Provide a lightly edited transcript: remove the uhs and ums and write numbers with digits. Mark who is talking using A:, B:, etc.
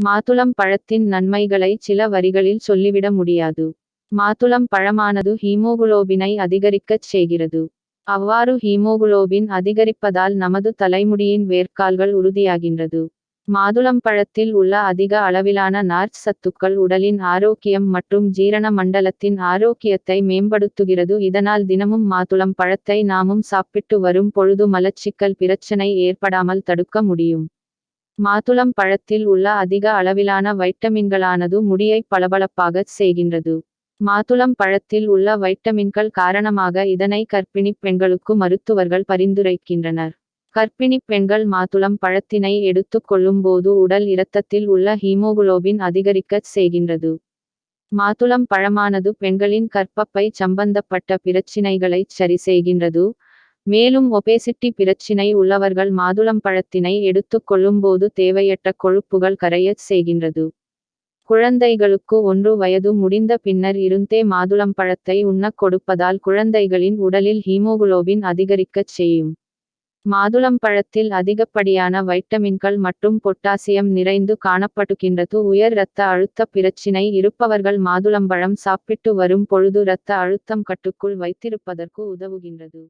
A: மாதுளம் பழத்தின் நன்மைகளை சில வரிகளில் சொல்லிவிட முடியாது. மாதுளம் பழமானது ஹீமோகுளோபினை அதிகரிக்கச் செய்கிறது. அவ்வாறு ஹீமோகுளோபின் அதிகரிப்பதால் நமது தலைமுடியின் வேர்க்கால்கள் உறுதியாகின்றது. மாதுளம் பழத்தில் உள்ள அதிக அளவிலான நார்ச் சத்துக்கள் உடலின் ஆரோக்கியம் மற்றும் ஜீரண மண்டலத்தின் ஆரோக்கியத்தை மேம்படுத்துகிறது. இதனால் தினமும் மாதுளம் பழத்தை நாமும் சாப்பிட்டு வரும் பொழுது மலச்சிக்கல் பிரச்சனை ஏற்படாமல் தடுக்க முடியும். மாதுளம் பழத்தில் உள்ள அதிக அளவிலான வைட்டமின்களானது முடியை பளபளப்பாகச் செய்கின்றது. மாதுளம் பழத்தில் உள்ள வைட்டமின்கள் காரணமாக இதனை கர்ப்பிணிப் பெண்களுக்கு மருத்துவர்கள் பரிந்துரைக்கின்றனர். கர்ப்பிணிப் பெண்கள் மாதுளம் பழத்தினை எடுத்துக் கொள்ளும்போது உடல் இரத்தத்தில் உள்ள ஹீமோகுளோபின் அதிகரிக்கச் செய்கின்றது. மாதுளம் பழமானது பெண்களின் கர்ப்பப்பை சம்பந்தப்பட்ட பிரச்சினைகளைச் சரி செய்கின்றது. மேலும் ஒபேசிட்டி பிரச்சினை உள்ளவர்கள் மாதுளம் பழத்தினை எடுத்துக் கொள்ளும்போது தேவையற்ற கொழுப்புகள் கரையச் செய்கின்றது. குழந்தைகளுக்கு 1 வயது முடிந்த பின்னர் இருந்தே மாதுளம் பழத்தை உண்ணக் கொடுப்பதால் குழந்தைகளின் உடலில் ஹீமோகுளோபின் அதிகரிக்கச் செய்யும். மாதுளம் பழத்தில் அதிகப்படியான வைட்டமின்கள் மற்றும் பொட்டாசியம் நிறைந்து காணப்படுகின்றது. உயர் இரத்த அழுத்த பிரச்சினை இருப்பவர்கள் மாதுளம்பழம் சாப்பிட்டு வரும் பொழுது இரத்த அழுத்தம் கட்டுக்குள் வைத்திருப்பதற்கு உதவுகின்றது.